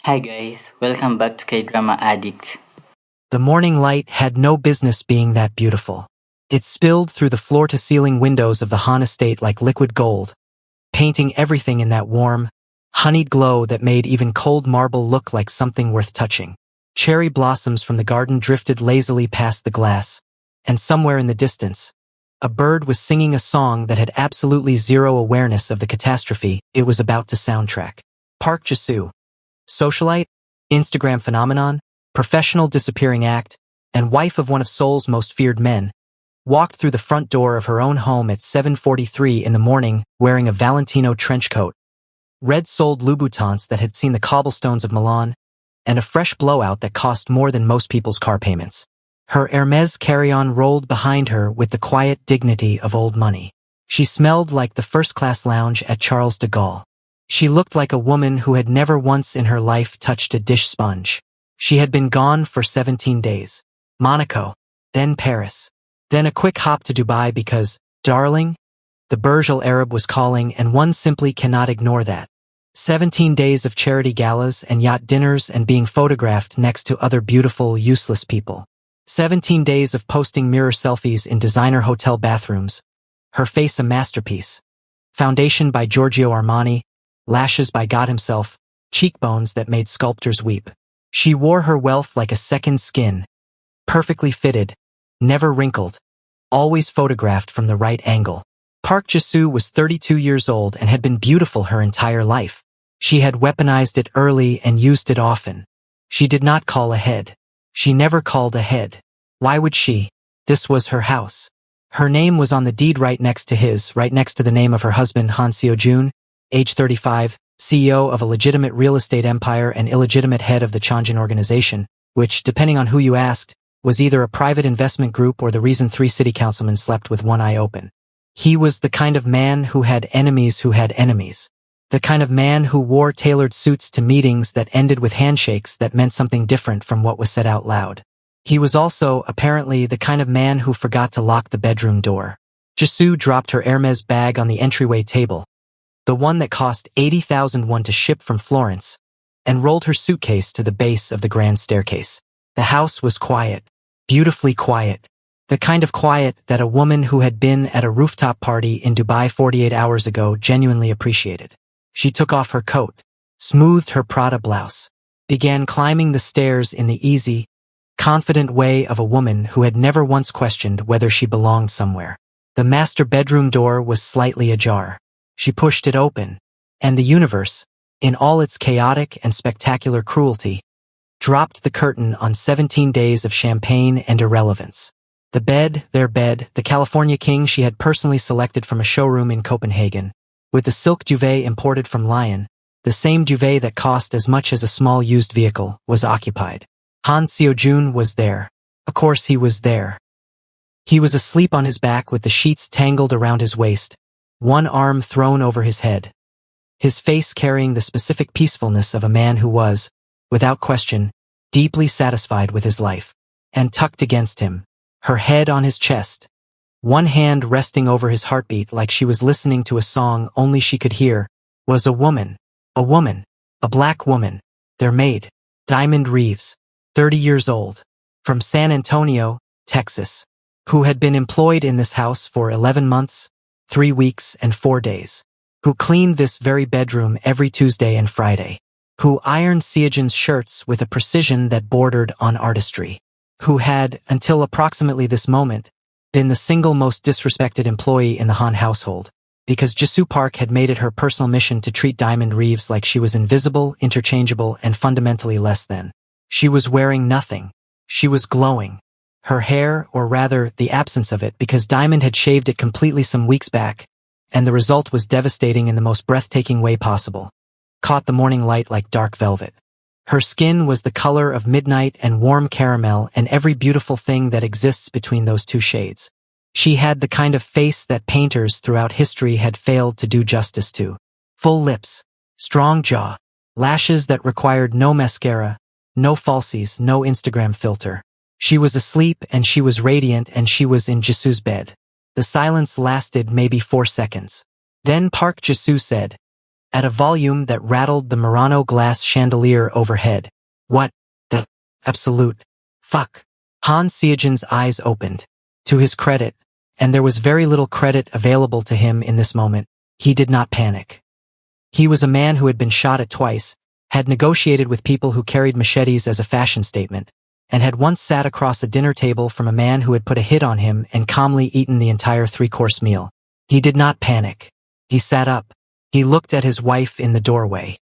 Hi guys, welcome back to K-Drama Addict. The morning light had no business being that beautiful. It spilled through the floor-to-ceiling windows of the Han estate like liquid gold, painting everything in that warm, honeyed glow that made even cold marble look like something worth touching. Cherry blossoms from the garden drifted lazily past the glass, and somewhere in the distance, a bird was singing a song that had absolutely zero awareness of the catastrophe it was about to soundtrack. Park Ji-soo, socialite, Instagram phenomenon, professional disappearing act, and wife of one of Seoul's most feared men, walked through the front door of her own home at 7:43 in the morning wearing a Valentino trench coat, red-soled Louboutins that had seen the cobblestones of Milan, and a fresh blowout that cost more than most people's car payments. Her Hermes carry-on rolled behind her with the quiet dignity of old money. She smelled like the first-class lounge at Charles de Gaulle. She looked like a woman who had never once in her life touched a dish sponge. She had been gone for 17 days. Monaco, then Paris, then a quick hop to Dubai because, darling, the Burj Al Arab was calling and one simply cannot ignore that. 17 days of charity galas and yacht dinners and being photographed next to other beautiful, useless people. 17 days of posting mirror selfies in designer hotel bathrooms. Her face a masterpiece. Foundation by Giorgio Armani, lashes by God himself, cheekbones that made sculptors weep. She wore her wealth like a second skin, perfectly fitted, never wrinkled, always photographed from the right angle. Park Ji-soo was 32 years old and had been beautiful her entire life. She had weaponized it early and used it often. She did not call ahead. She never called ahead. Why would she? This was her house. Her name was on the deed right next to his, right next to the name of her husband Han Seo-jun, age 35, CEO of a legitimate real estate empire and illegitimate head of the Changjin organization, which, depending on who you asked, was either a private investment group or the reason 3 city councilmen slept with one eye open. He was the kind of man who had enemies who had enemies. The kind of man who wore tailored suits to meetings that ended with handshakes that meant something different from what was said out loud. He was also, apparently, the kind of man who forgot to lock the bedroom door. Ji-soo dropped her Hermes bag on the entryway table, the one that cost 80,000 won to ship from Florence, and rolled her suitcase to the base of the grand staircase. The house was quiet, beautifully quiet, the kind of quiet that a woman who had been at a rooftop party in Dubai 48 hours ago genuinely appreciated. She took off her coat, smoothed her Prada blouse, began climbing the stairs in the easy, confident way of a woman who had never once questioned whether she belonged somewhere. The master bedroom door was slightly ajar. She pushed it open, and the universe, in all its chaotic and spectacular cruelty, dropped the curtain on 17 days of champagne and irrelevance. The bed, their bed, the California king she had personally selected from a showroom in Copenhagen, with the silk duvet imported from Lyon, the same duvet that cost as much as a small used vehicle, was occupied. Han Seo-jun was there. Of course he was there. He was asleep on his back with the sheets tangled around his waist, one arm thrown over his head, his face carrying the specific peacefulness of a man who was, without question, deeply satisfied with his life. And tucked against him, her head on his chest, one hand resting over his heartbeat like she was listening to a song only she could hear, was a woman, a black woman, their maid, Diamond Reeves, 30 years old, from San Antonio, Texas, who had been employed in this house for 11 months, 3 weeks and 4 days, who cleaned this very bedroom every Tuesday and Friday, who ironed Seojin's shirts with a precision that bordered on artistry, who had, until approximately this moment, been the single most disrespected employee in the Han household, because Ji-soo Park had made it her personal mission to treat Diamond Reeves like she was invisible, interchangeable, and fundamentally less than. She was wearing nothing. She was glowing. Her hair, or rather, the absence of it, because Diamond had shaved it completely some weeks back, and the result was devastating in the most breathtaking way possible, caught the morning light like dark velvet. Her skin was the color of midnight and warm caramel and every beautiful thing that exists between those two shades. She had the kind of face that painters throughout history had failed to do justice to. Full lips, strong jaw, lashes that required no mascara, no falsies, no Instagram filter. She was asleep and she was radiant and she was in Ji-soo's bed. The silence lasted maybe 4 seconds. Then Park Ji-soo said, at a volume that rattled the Murano glass chandelier overhead. What the absolute fuck? Han Seojin's eyes opened. To his credit, and there was very little credit available to him in this moment, he did not panic. He was a man who had been shot at twice, had negotiated with people who carried machetes as a fashion statement, and had once sat across a dinner table from a man who had put a hit on him and calmly eaten the entire three-course meal. He did not panic. He sat up. He looked at his wife in the doorway.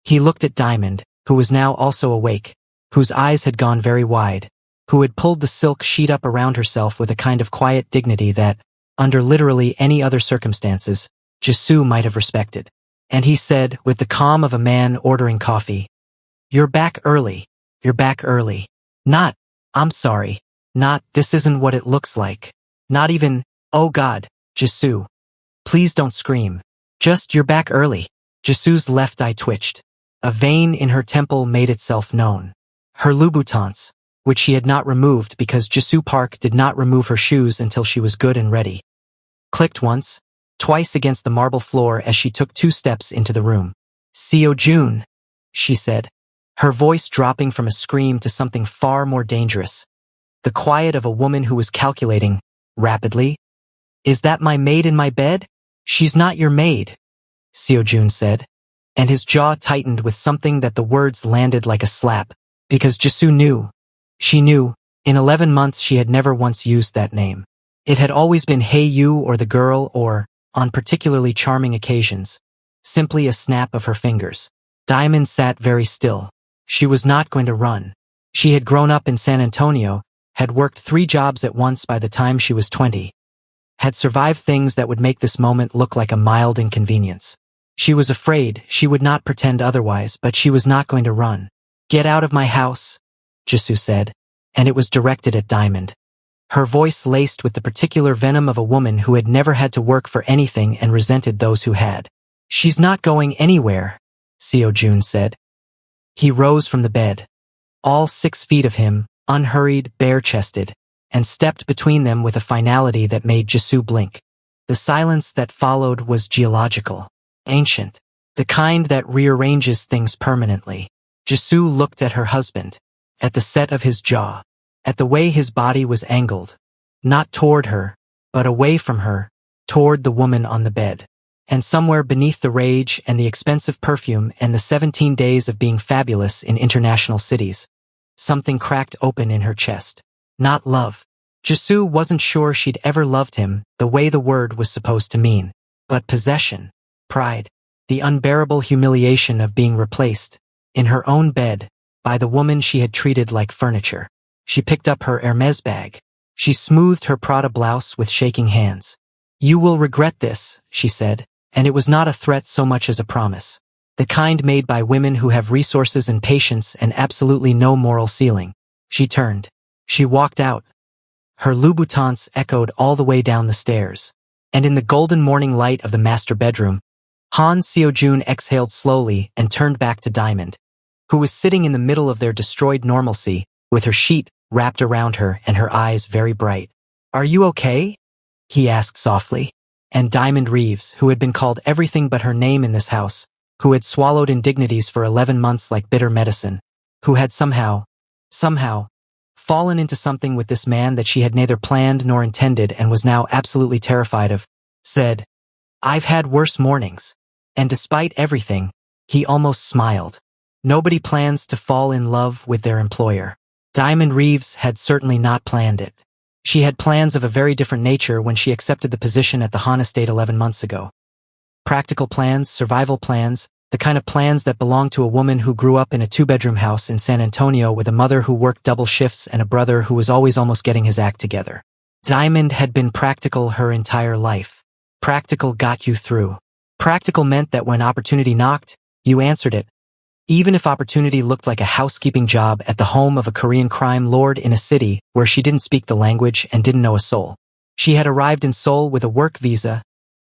He looked at Diamond, who was now also awake, whose eyes had gone very wide, who had pulled the silk sheet up around herself with a kind of quiet dignity that, under literally any other circumstances, Jisoo might have respected. And he said, with the calm of a man ordering coffee, "You're back early. You're back early. Not, I'm sorry. Not, this isn't what it looks like. Not even, oh God, Jisoo. Please don't scream. Just, you're back early." Jisoo's left eye twitched. A vein in her temple made itself known. Her Louboutins, which she had not removed because Jisoo Park did not remove her shoes until she was good and ready, clicked once, twice against the marble floor as she took 2 steps into the room. "Seo-jun," she said, her voice dropping from a scream to something far more dangerous. The quiet of a woman who was calculating, rapidly. "Is that my maid in my bed?" "She's not your maid," Seo-jun said, and his jaw tightened with something that the words landed like a slap, because Jisoo knew. She knew, in 11 months she had never once used that name. It had always been hey you or the girl or, on particularly charming occasions, simply a snap of her fingers. Diamond sat very still. She was not going to run. She had grown up in San Antonio, had worked 3 jobs at once by the time she was 20, had survived things that would make this moment look like a mild inconvenience. She was afraid, she would not pretend otherwise, but she was not going to run. "Get out of my house," Jisoo said, and it was directed at Diamond. Her voice laced with the particular venom of a woman who had never had to work for anything and resented those who had. "She's not going anywhere," Seo-jun said. He rose from the bed, all 6 feet of him, unhurried, bare-chested, and stepped between them with a finality that made Jisoo blink. The silence that followed was geological, ancient, the kind that rearranges things permanently. Jisoo looked at her husband, at the set of his jaw, at the way his body was angled, not toward her, but away from her, toward the woman on the bed. And somewhere beneath the rage and the expensive perfume and the 17 days of being fabulous in international cities, something cracked open in her chest. Not love. Jisoo wasn't sure she'd ever loved him the way the word was supposed to mean, but possession, pride, the unbearable humiliation of being replaced, in her own bed, by the woman she had treated like furniture. She picked up her Hermes bag. She smoothed her Prada blouse with shaking hands. "You will regret this," she said, and it was not a threat so much as a promise. The kind made by women who have resources and patience and absolutely no moral ceiling. She turned. She walked out. Her Louboutins echoed all the way down the stairs. And in the golden morning light of the master bedroom, Han Seo-jun exhaled slowly and turned back to Diamond, who was sitting in the middle of their destroyed normalcy, with her sheet wrapped around her and her eyes very bright. "Are you okay?" he asked softly. And Diamond Reeves, who had been called everything but her name in this house, who had swallowed indignities for 11 months like bitter medicine, who had somehow, fallen into something with this man that she had neither planned nor intended and was now absolutely terrified of, said, "I've had worse mornings." And despite everything, he almost smiled. Nobody plans to fall in love with their employer. Diamond Reeves had certainly not planned it. She had plans of a very different nature when she accepted the position at the Han estate 11 months ago. Practical plans, survival plans, the kind of plans that belong to a woman who grew up in a 2-bedroom house in San Antonio with a mother who worked double shifts and a brother who was always almost getting his act together. Diamond had been practical her entire life. Practical got you through. Practical meant that when opportunity knocked, you answered it. Even if opportunity looked like a housekeeping job at the home of a Korean crime lord in a city where she didn't speak the language and didn't know a soul. She had arrived in Seoul with a work visa,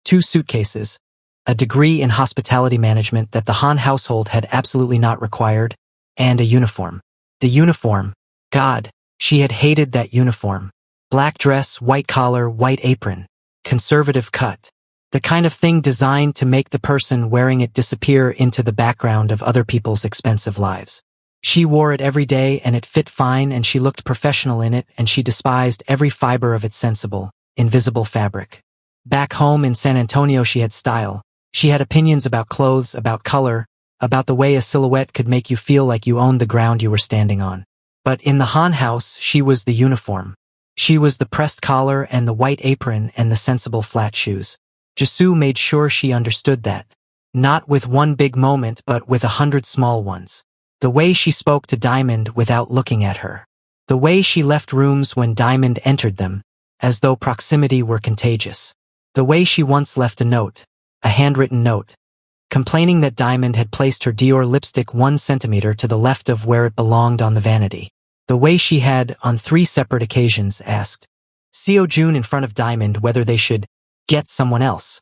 2 suitcases, a degree in hospitality management that the Han household had absolutely not required, and a uniform. The uniform. God, she had hated that uniform. Black dress, white collar, white apron. Conservative cut. The kind of thing designed to make the person wearing it disappear into the background of other people's expensive lives. She wore it every day and it fit fine and she looked professional in it and she despised every fiber of its sensible, invisible fabric. Back home in San Antonio she had style. She had opinions about clothes, about color, about the way a silhouette could make you feel like you owned the ground you were standing on. But in the Han house, she was the uniform. She was the pressed collar and the white apron and the sensible flat shoes. Jisoo made sure she understood that. Not with one big moment but with 100 small ones. The way she spoke to Diamond without looking at her. The way she left rooms when Diamond entered them, as though proximity were contagious. The way she once left a note, a handwritten note, complaining that Diamond had placed her Dior lipstick 1 centimeter to the left of where it belonged on the vanity. The way she had, on 3 separate occasions, asked Seo Jun in front of Diamond whether they should get someone else.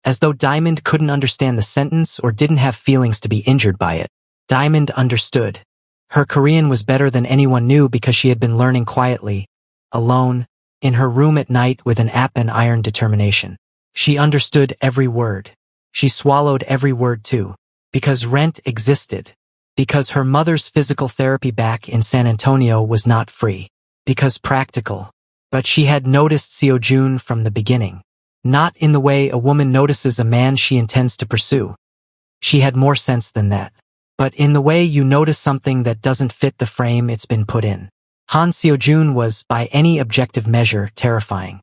As though Diamond couldn't understand the sentence or didn't have feelings to be injured by it. Diamond understood. Her Korean was better than anyone knew because she had been learning quietly, alone, in her room at night with an app and iron determination. She understood every word. She swallowed every word too. Because rent existed. Because her mother's physical therapy back in San Antonio was not free. Because practical. But she had noticed Seo Jun from the beginning. Not in the way a woman notices a man she intends to pursue. She had more sense than that. But in the way you notice something that doesn't fit the frame it's been put in. Han Seo Jun was, by any objective measure, terrifying.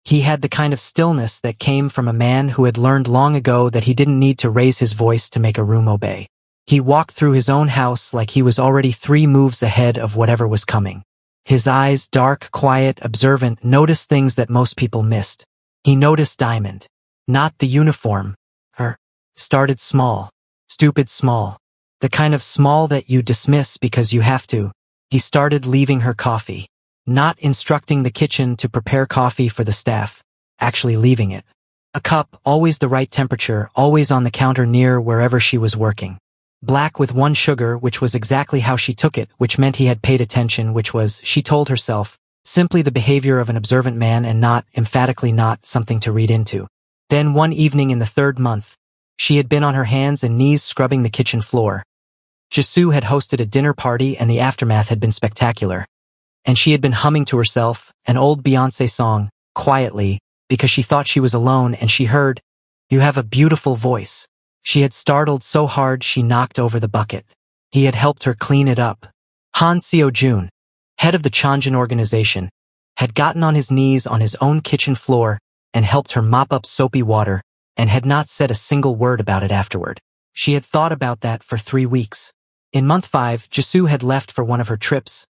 He had the kind of stillness that came from a man who had learned long ago that he didn't need to raise his voice to make a room obey. He walked through his own house like he was already 3 moves ahead of whatever was coming. His eyes, dark, quiet, observant, noticed things that most people missed. He noticed Diamond. Not the uniform. Her. Started small. Stupid small. The kind of small that you dismiss because you have to. He started leaving her coffee. Not instructing the kitchen to prepare coffee for the staff. Actually leaving it. A cup, always the right temperature, always on the counter near wherever she was working. Black with 1 sugar, which was exactly how she took it, which meant he had paid attention, which was, she told herself, simply the behavior of an observant man and not, emphatically not, something to read into. Then one evening in the 3rd month, she had been on her hands and knees scrubbing the kitchen floor. Jisoo had hosted a dinner party and the aftermath had been spectacular. And she had been humming to herself, an old Beyoncé song, quietly, because she thought she was alone and she heard, "You have a beautiful voice." She had startled so hard she knocked over the bucket. He had helped her clean it up. Han Seo Jun, head of the Chonjin organization, had gotten on his knees on his own kitchen floor and helped her mop up soapy water and had not said a single word about it afterward. She had thought about that for 3 weeks. In month 5, Jisoo had left for one of her trips.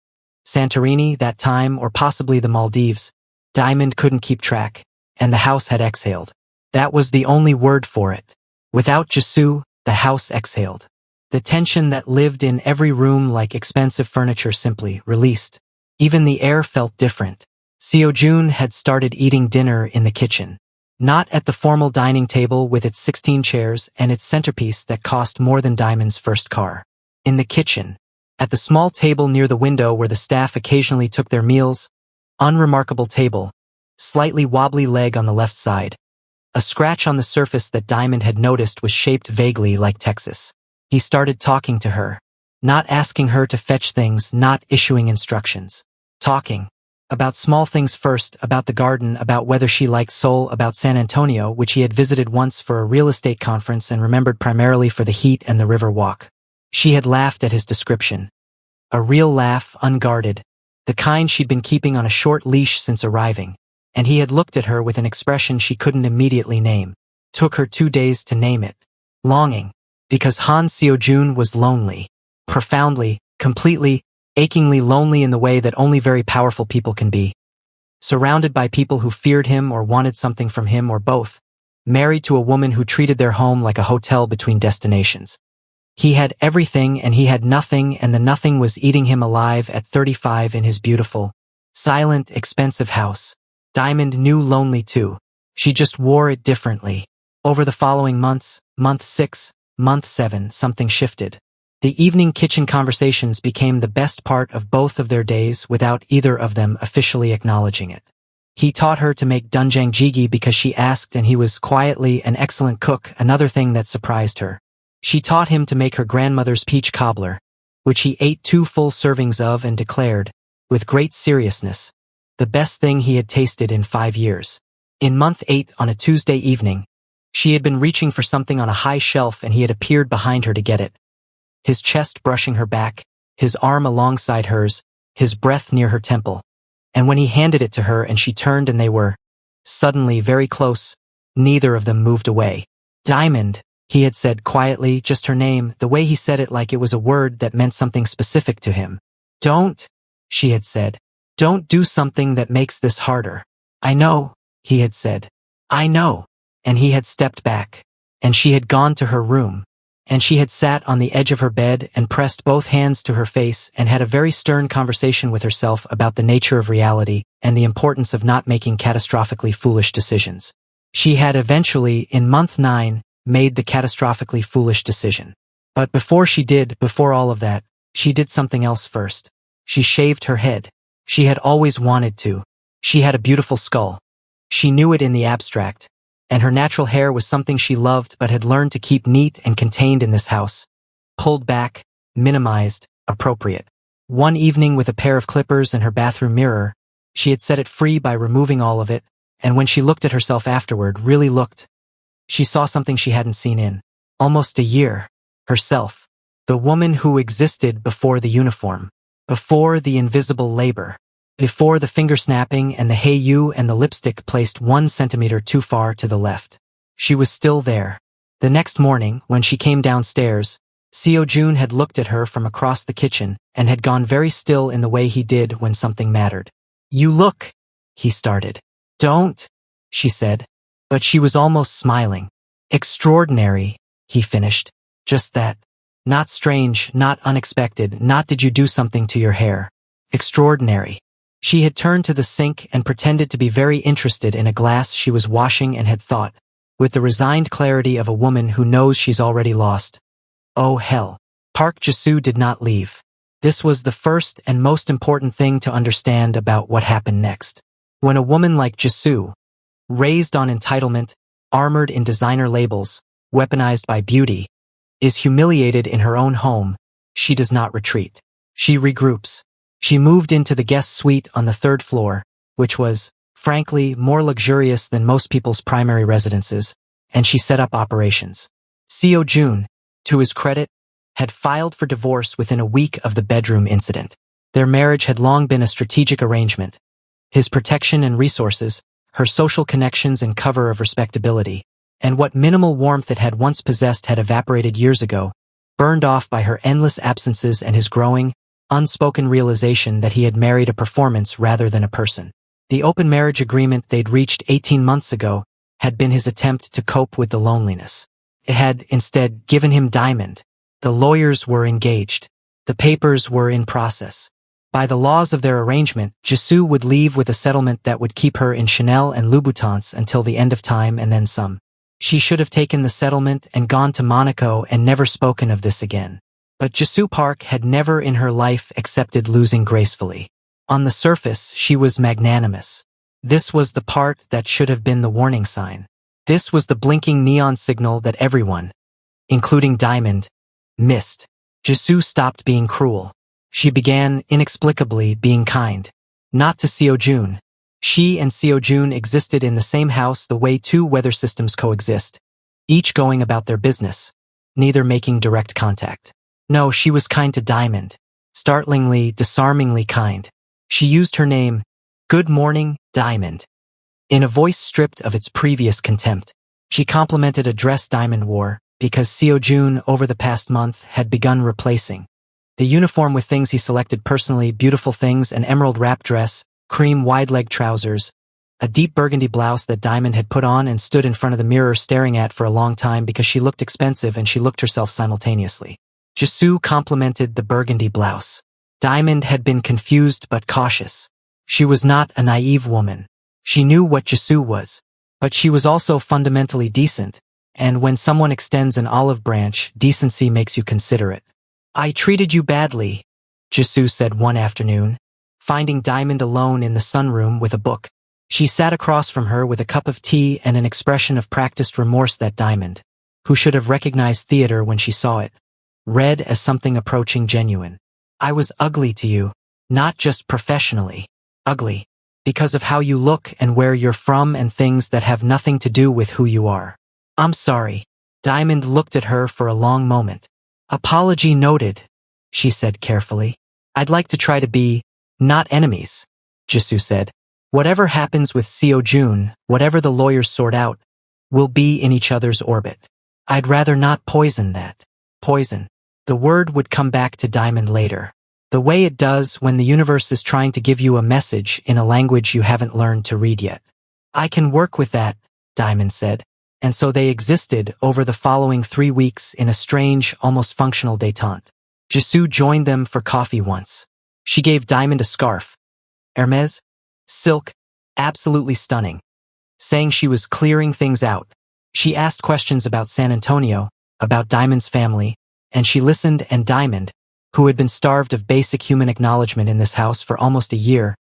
Santorini, that time, or possibly the Maldives. Diamond couldn't keep track, and the house had exhaled. That was the only word for it. Without Jisoo, the house exhaled. The tension that lived in every room like expensive furniture simply released. Even the air felt different. Seo Jun had started eating dinner in the kitchen. Not at the formal dining table with its 16 chairs and its centerpiece that cost more than Diamond's first car. In the kitchen, at the small table near the window where the staff occasionally took their meals, unremarkable table, slightly wobbly leg on the left side. A scratch on the surface that Diamond had noticed was shaped vaguely like Texas. He started talking to her, not asking her to fetch things, not issuing instructions. Talking. About small things first, about the garden, about whether she liked Seoul, about San Antonio, which he had visited once for a real estate conference and remembered primarily for the heat and the river walk. She had laughed at his description. A real laugh, unguarded, the kind she'd been keeping on a short leash since arriving, and he had looked at her with an expression she couldn't immediately name. Took her 2 days to name it. Longing. Because Han Seo Jun was lonely. Profoundly, completely, achingly lonely in the way that only very powerful people can be. Surrounded by people who feared him or wanted something from him or both. Married to a woman who treated their home like a hotel between destinations. He had everything and he had nothing, and the nothing was eating him alive at 35 in his beautiful, silent, expensive house. Diamond knew lonely too. She just wore it differently. Over the following months, month 6, month 7, something shifted. The evening kitchen conversations became the best part of both of their days without either of them officially acknowledging it. He taught her to make doenjang jjigae because she asked, and he was quietly an excellent cook, another thing that surprised her. She taught him to make her grandmother's peach cobbler, which he ate 2 full servings of and declared, with great seriousness, the best thing he had tasted in 5 years. In month 8, on a Tuesday evening, she had been reaching for something on a high shelf and he had appeared behind her to get it. His chest brushing her back, his arm alongside hers, his breath near her temple. And when he handed it to her and she turned and they were, suddenly very close, neither of them moved away. Diamond, he had said quietly, just her name, the way he said it like it was a word that meant something specific to him. Don't, she had said. Don't do something that makes this harder. I know, he had said. I know. And he had stepped back. And she had gone to her room. And she had sat on the edge of her bed and pressed both hands to her face and had a very stern conversation with herself about the nature of reality and the importance of not making catastrophically foolish decisions. She had eventually, in month 9, made the catastrophically foolish decision. But before all of that, she did something else first. She shaved her head. She had always wanted to. She had a beautiful skull. She knew it in the abstract. And her natural hair was something she loved but had learned to keep neat and contained in this house. Pulled back, minimized, appropriate. One evening with a pair of clippers and her bathroom mirror, she had set it free by removing all of it, and when she looked at herself afterward, really looked, she saw something she hadn't seen in almost a year. Herself. The woman who existed before the uniform. Before the invisible labor. Before the finger snapping and the hey you and the lipstick placed 1 centimeter too far to the left. She was still there. The next morning, when she came downstairs, Seo-jun had looked at her from across the kitchen and had gone very still in the way he did when something mattered. You look, he started. Don't, she said. But she was almost smiling. Extraordinary, he finished. Just that. Not strange, not unexpected, not did you do something to your hair. Extraordinary. She had turned to the sink and pretended to be very interested in a glass she was washing and had thought, with the resigned clarity of a woman who knows she's already lost. Oh hell. Park Ji-soo did not leave. This was the first and most important thing to understand about what happened next. When a woman like Ji-soo, raised on entitlement, armored in designer labels, weaponized by beauty, is humiliated in her own home, she does not retreat. She regroups. She moved into the guest suite on the 3rd floor, which was, frankly, more luxurious than most people's primary residences, and she set up operations. Seo-jun, to his credit, had filed for divorce within a week of the bedroom incident. Their marriage had long been a strategic arrangement. His protection and resources, her social connections and cover of respectability, and what minimal warmth it had once possessed had evaporated years ago, burned off by her endless absences and his growing, unspoken realization that he had married a performance rather than a person. The open marriage agreement they'd reached 18 months ago had been his attempt to cope with the loneliness. It had, instead, given him Diamond. The lawyers were engaged. The papers were in process. By the laws of their arrangement, Ji-soo would leave with a settlement that would keep her in Chanel and Louboutins until the end of time and then some. She should have taken the settlement and gone to Monaco and never spoken of this again. But Ji-soo Park had never in her life accepted losing gracefully. On the surface, she was magnanimous. This was the part that should have been the warning sign. This was the blinking neon signal that everyone, including Diamond, missed. Ji-soo stopped being cruel. She began, inexplicably, being kind. Not to Seo-jun. She and Seo-jun existed in the same house the way 2 weather systems coexist, each going about their business, neither making direct contact. No, she was kind to Diamond. Startlingly, disarmingly kind. She used her name, Good Morning, Diamond. In a voice stripped of its previous contempt. She complimented a dress Diamond wore, because Seo-jun over the past month had begun replacing the uniform with things he selected personally, beautiful things, an emerald wrap dress, cream wide-leg trousers, a deep burgundy blouse that Diamond had put on and stood in front of the mirror staring at for a long time because she looked expensive and she looked herself simultaneously. Ji-soo complimented the burgundy blouse. Diamond had been confused but cautious. She was not a naive woman. She knew what Ji-soo was. But she was also fundamentally decent, and when someone extends an olive branch, decency makes you consider it. I treated you badly, Ji-soo said one afternoon, finding Diamond alone in the sunroom with a book. She sat across from her with a cup of tea and an expression of practiced remorse that Diamond, who should have recognized theater when she saw it, read as something approaching genuine. I was ugly to you, not just professionally. Ugly. Because of how you look and where you're from and things that have nothing to do with who you are. I'm sorry. Diamond looked at her for a long moment. Apology noted, she said carefully. I'd like to try to be, not enemies, Jisoo said. Whatever happens with Seo Jun, whatever the lawyers sort out, we'll be in each other's orbit. I'd rather not poison that. Poison. The word would come back to Diamond later. The way it does when the universe is trying to give you a message in a language you haven't learned to read yet. I can work with that, Diamond said. And so they existed over the following 3 weeks in a strange, almost functional détente. Jisoo joined them for coffee once. She gave Diamond a scarf. Hermes? Silk, absolutely stunning. Saying she was clearing things out. She asked questions about San Antonio, about Diamond's family, and she listened, and Diamond, who had been starved of basic human acknowledgement in this house for almost a year,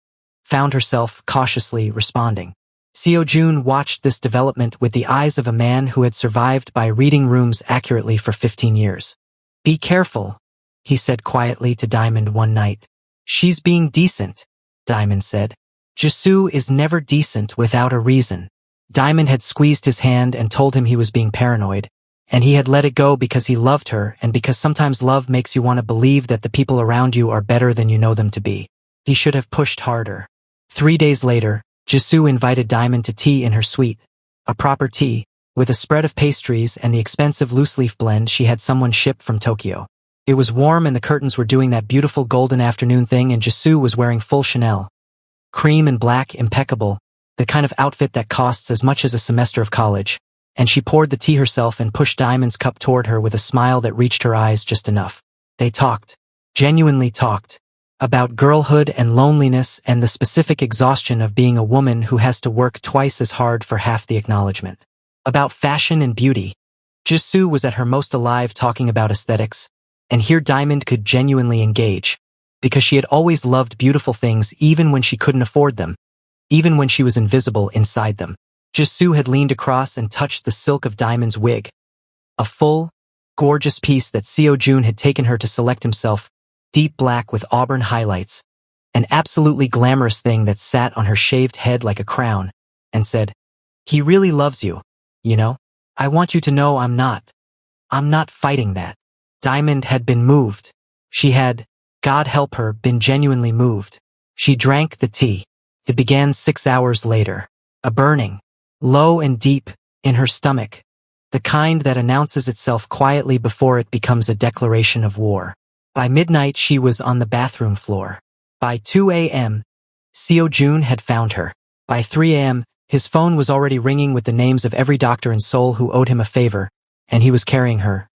found herself cautiously responding. Seo Jun watched this development with the eyes of a man who had survived by reading rooms accurately for 15 years. Be careful, he said quietly to Diamond one night. She's being decent, Diamond said. Jisoo is never decent without a reason. Diamond had squeezed his hand and told him he was being paranoid, and he had let it go because he loved her and because sometimes love makes you want to believe that the people around you are better than you know them to be. He should have pushed harder. 3 days later, Jisoo invited Diamond to tea in her suite, a proper tea, with a spread of pastries and the expensive loose-leaf blend she had someone ship from Tokyo. It was warm and the curtains were doing that beautiful golden afternoon thing, and Jisoo was wearing full Chanel. Cream and black, impeccable, the kind of outfit that costs as much as a semester of college, and she poured the tea herself and pushed Diamond's cup toward her with a smile that reached her eyes just enough. They talked, genuinely talked, about girlhood and loneliness and the specific exhaustion of being a woman who has to work twice as hard for half the acknowledgement. About fashion and beauty. Jisoo was at her most alive talking about aesthetics, and here Diamond could genuinely engage, because she had always loved beautiful things even when she couldn't afford them, even when she was invisible inside them. Jisoo had leaned across and touched the silk of Diamond's wig, a full, gorgeous piece that Seo Jun had taken her to select himself, deep black with auburn highlights, an absolutely glamorous thing that sat on her shaved head like a crown, and said, "He really loves you, you know? I want you to know I'm not fighting that." Diamond had been moved. She had, God help her, been genuinely moved. She drank the tea. It began 6 hours later. A burning, low and deep, in her stomach. The kind that announces itself quietly before it becomes a declaration of war. By midnight she was on the bathroom floor. By 2 a.m., Seo Jun had found her. By 3 a.m., his phone was already ringing with the names of every doctor in Seoul who owed him a favor, and he was carrying her,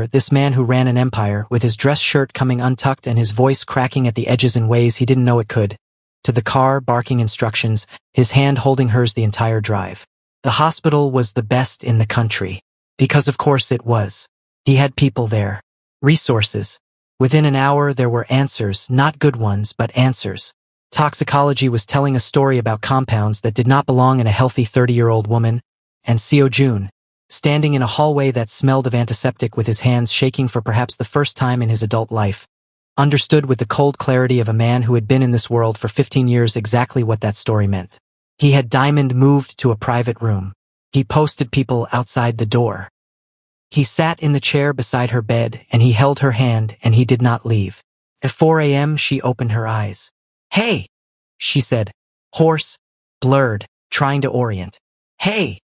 this man who ran an empire, with his dress shirt coming untucked and his voice cracking at the edges in ways he didn't know it could, to the car, barking instructions, his hand holding hers the entire drive. The hospital was the best in the country. Because of course it was. He had people there. Resources. Within an hour there were answers, not good ones, but answers. Toxicology was telling a story about compounds that did not belong in a healthy 30-year-old woman, and Seo Jun, standing in a hallway that smelled of antiseptic with his hands shaking for perhaps the first time in his adult life, understood with the cold clarity of a man who had been in this world for 15 years exactly what that story meant. He had Diamond moved to a private room. He posted people outside the door. He sat in the chair beside her bed and he held her hand and he did not leave. At 4 a.m. she opened her eyes. "Hey," she said, hoarse, blurred, trying to orient. "Hey,"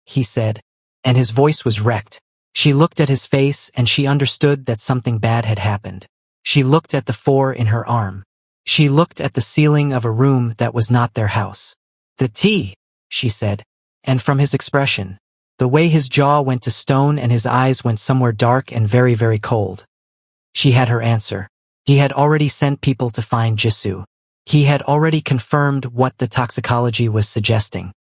he said, and his voice was wrecked. She looked at his face and she understood that something bad had happened. She looked at the 4 in her arm. She looked at the ceiling of a room that was not their house. "The tea," she said, and from his expression, the way his jaw went to stone and his eyes went somewhere dark and very, very cold. She had her answer. He had already sent people to find Jisoo. He had already confirmed what the toxicology was suggesting.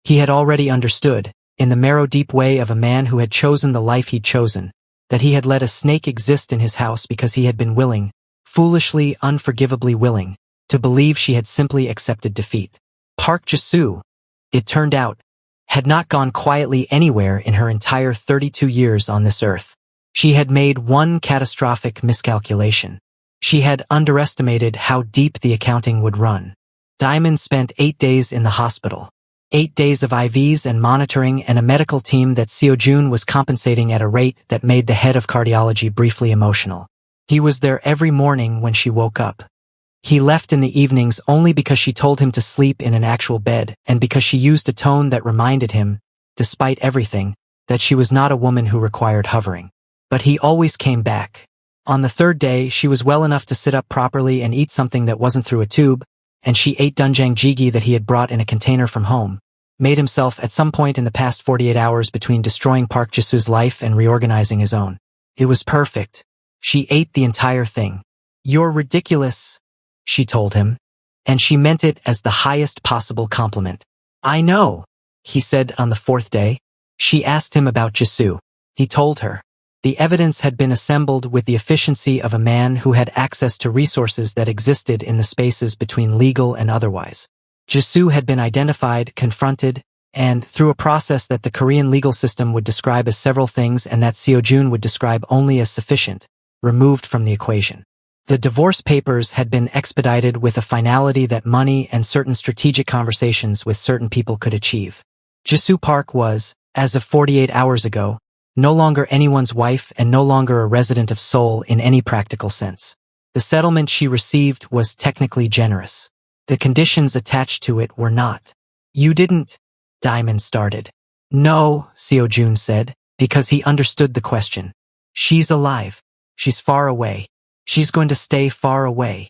He had already understood, in the marrow-deep way of a man who had chosen the life he'd chosen, that he had let a snake exist in his house because he had been willing, foolishly, unforgivably willing, to believe she had simply accepted defeat. Park Ji-soo, it turned out, had not gone quietly anywhere in her entire 32 years on this earth. She had made one catastrophic miscalculation. She had underestimated how deep the accounting would run. Diamond spent 8 days in the hospital. 8 days of IVs and monitoring and a medical team that Seo-jun was compensating at a rate that made the head of cardiology briefly emotional. He was there every morning when she woke up. He left in the evenings only because she told him to sleep in an actual bed and because she used a tone that reminded him, despite everything, that she was not a woman who required hovering. But he always came back. On the third day, she was well enough to sit up properly and eat something that wasn't through a tube, and she ate doenjang jjigae that he had brought in a container from home, made himself at some point in the past 48 hours between destroying Park Ji-soo's life and reorganizing his own. It was perfect. She ate the entire thing. "You're ridiculous," she told him, and she meant it as the highest possible compliment. "I know," he said on the fourth day. She asked him about Ji-soo. He told her. The evidence had been assembled with the efficiency of a man who had access to resources that existed in the spaces between legal and otherwise. Ji-soo had been identified, confronted, and, through a process that the Korean legal system would describe as several things and that Seo-jun would describe only as sufficient, removed from the equation. The divorce papers had been expedited with a finality that money and certain strategic conversations with certain people could achieve. Ji-soo Park was, as of 48 hours ago, no longer anyone's wife and no longer a resident of Seoul in any practical sense. The settlement she received was technically generous. The conditions attached to it were not. "You didn't," Diamond started. "No," Seo-jun said, because he understood the question. "She's alive. She's far away. She's going to stay far away."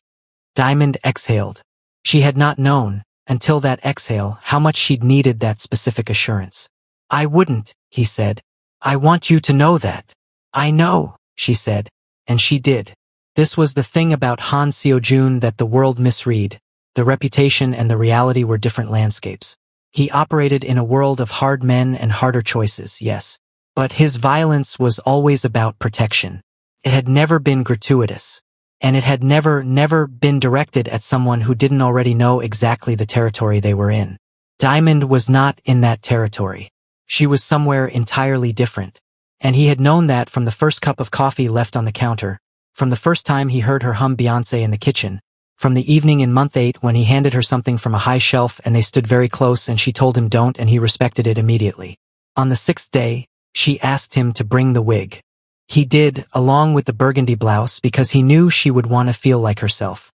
Diamond exhaled. She had not known, until that exhale, how much she'd needed that specific assurance. "I wouldn't," he said. "I want you to know that." "I know," she said, and she did. This was the thing about Han Seo-jun that the world misread. The reputation and the reality were different landscapes. He operated in a world of hard men and harder choices, yes. But his violence was always about protection. It had never been gratuitous. And it had never been directed at someone who didn't already know exactly the territory they were in. Diamond was not in that territory. She was somewhere entirely different. And he had known that from the first cup of coffee left on the counter, from the first time he heard her hum Beyoncé in the kitchen, from the evening in month 8 when he handed her something from a high shelf and they stood very close and she told him don't and he respected it immediately. On the 6th day, she asked him to bring the wig. He did, along with the burgundy blouse, because he knew she would want to feel like herself.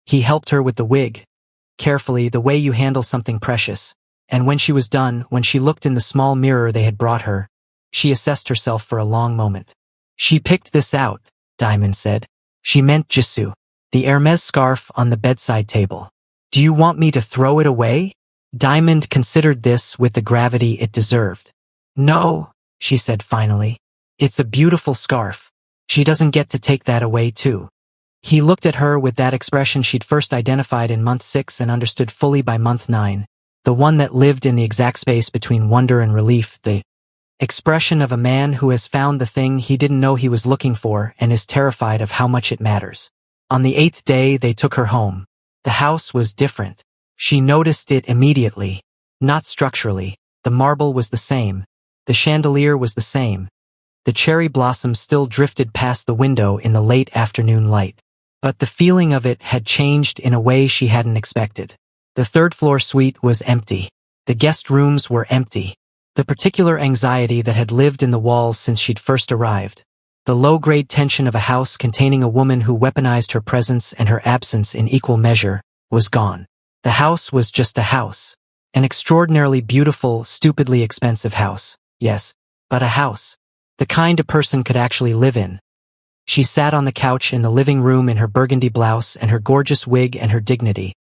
He helped her with the wig, carefully, the way you handle something precious. And when she was done, when she looked in the small mirror they had brought her, she assessed herself for a long moment. "She picked this out," Diamond said. She meant Ji-soo. The Hermes scarf on the bedside table. "Do you want me to throw it away?" Diamond considered this with the gravity it deserved. "No," she said finally. "It's a beautiful scarf. She doesn't get to take that away too." He looked at her with that expression she'd first identified in month 6 and understood fully by month 9. The one that lived in the exact space between wonder and relief, the expression of a man who has found the thing he didn't know he was looking for and is terrified of how much it matters. On the 8th day, they took her home. The house was different. She noticed it immediately. Not structurally. The marble was the same. The chandelier was the same. The cherry blossoms still drifted past the window in the late afternoon light. But the feeling of it had changed in a way she hadn't expected. The third-floor suite was empty. The guest rooms were empty. The particular anxiety that had lived in the walls since she'd first arrived. The low-grade tension of a house containing a woman who weaponized her presence and her absence in equal measure was gone. The house was just a house. An extraordinarily beautiful, stupidly expensive house. Yes, but a house. The kind a person could actually live in. She sat on the couch in the living room in her burgundy blouse and her gorgeous wig and her dignity,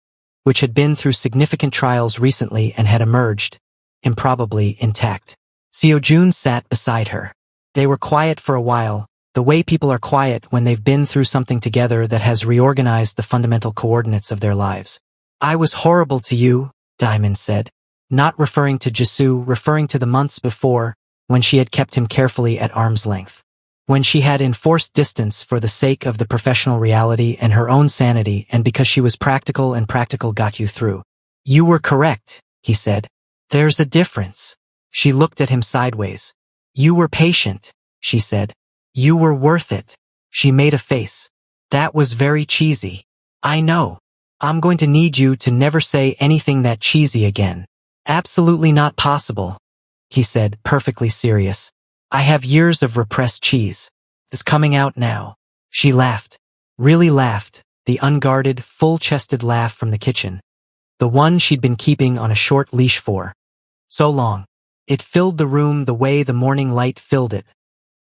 which had been through significant trials recently and had emerged, improbably, intact. Seo-jun sat beside her. They were quiet for a while, the way people are quiet when they've been through something together that has reorganized the fundamental coordinates of their lives. "I was horrible to you," Diamond said, not referring to Ji-soo, referring to the months before, when she had kept him carefully at arm's length. When she had enforced distance for the sake of the professional reality and her own sanity and because she was practical and practical got you through. You were correct, he said. There's a difference. She looked at him sideways. You were patient, she said. You were worth it. She made a face. That was very cheesy. I know. I'm going to need you to never say anything that cheesy again. Absolutely not possible, he said, perfectly serious. I have years of repressed cheese. It's coming out now. She laughed. Really laughed, the unguarded, full-chested laugh from the kitchen. The one she'd been keeping on a short leash for so long. It filled the room the way the morning light filled it,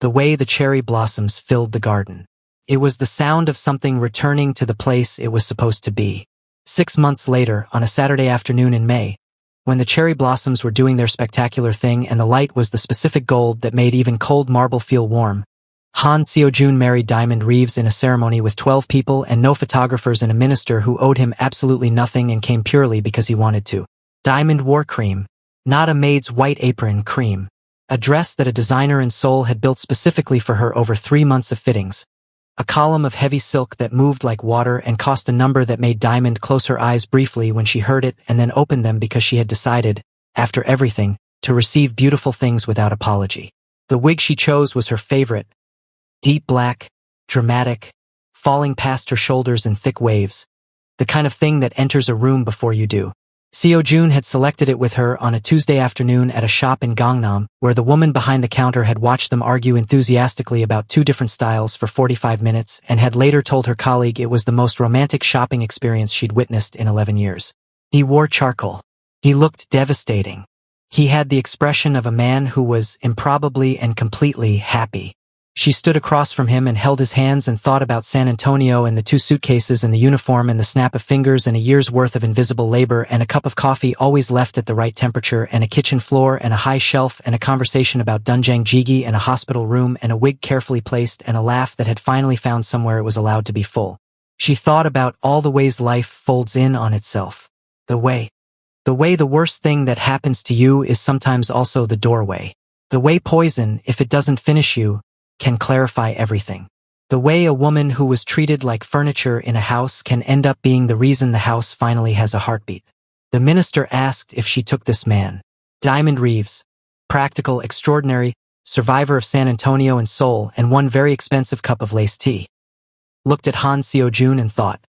the way the cherry blossoms filled the garden. It was the sound of something returning to the place it was supposed to be. 6 months later, on a Saturday afternoon in May, when the cherry blossoms were doing their spectacular thing and the light was the specific gold that made even cold marble feel warm, Han Seo-jun married Diamond Reeves in a ceremony with 12 people and no photographers and a minister who owed him absolutely nothing and came purely because he wanted to. Diamond wore cream, not a maid's white apron cream, a dress that a designer in Seoul had built specifically for her over 3 months of fittings, a column of heavy silk that moved like water and cost a number that made Diamond close her eyes briefly when she heard it and then open them because she had decided, after everything, to receive beautiful things without apology. The wig she chose was her favorite, deep black, dramatic, falling past her shoulders in thick waves, the kind of thing that enters a room before you do. Seo-jun had selected it with her on a Tuesday afternoon at a shop in Gangnam, where the woman behind the counter had watched them argue enthusiastically about 2 different styles for 45 minutes and had later told her colleague it was the most romantic shopping experience she'd witnessed in 11 years. He wore charcoal. He looked devastating. He had the expression of a man who was improbably and completely happy. She stood across from him and held his hands and thought about San Antonio and the 2 suitcases and the uniform and the snap of fingers and a year's worth of invisible labor and a cup of coffee always left at the right temperature and a kitchen floor and a high shelf and a conversation about doenjang jjigae and a hospital room and a wig carefully placed and a laugh that had finally found somewhere it was allowed to be full. She thought about all the ways life folds in on itself. The way the worst thing that happens to you is sometimes also the doorway. The way poison, if it doesn't finish you, can clarify everything. The way a woman who was treated like furniture in a house can end up being the reason the house finally has a heartbeat. The minister asked if she took this man. Diamond Reeves, practical, extraordinary, survivor of San Antonio and Seoul and one very expensive cup of lace tea. Looked at Han Seo-jun and thought,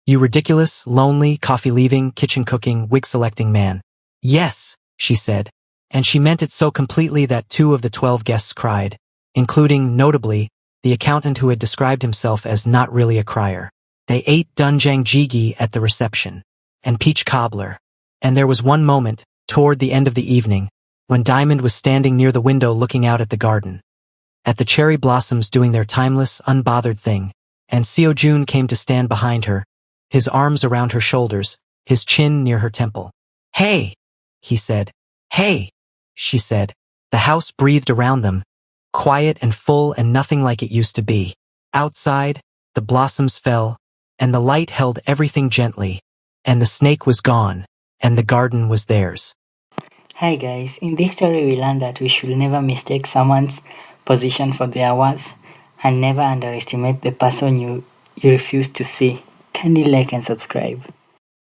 you ridiculous, lonely, coffee-leaving, kitchen-cooking, wig-selecting man. Yes, she said, and she meant it so completely that 2 of the 12 guests cried, including, notably, the accountant who had described himself as not really a crier. They ate doenjang jjigae at the reception, and peach cobbler. And there was one moment, toward the end of the evening, when Diamond was standing near the window looking out at the garden, at the cherry blossoms doing their timeless, unbothered thing, and Seo-jun came to stand behind her, his arms around her shoulders, his chin near her temple. Hey, he said. Hey, she said. The house breathed around them, quiet and full and nothing like it used to be. Outside, the blossoms fell, and the light held everything gently, and the snake was gone, and the garden was theirs. Hi guys, in this story we learned that we should never mistake someone's position for their worth and never underestimate the person you refuse to see. Kindly like and subscribe.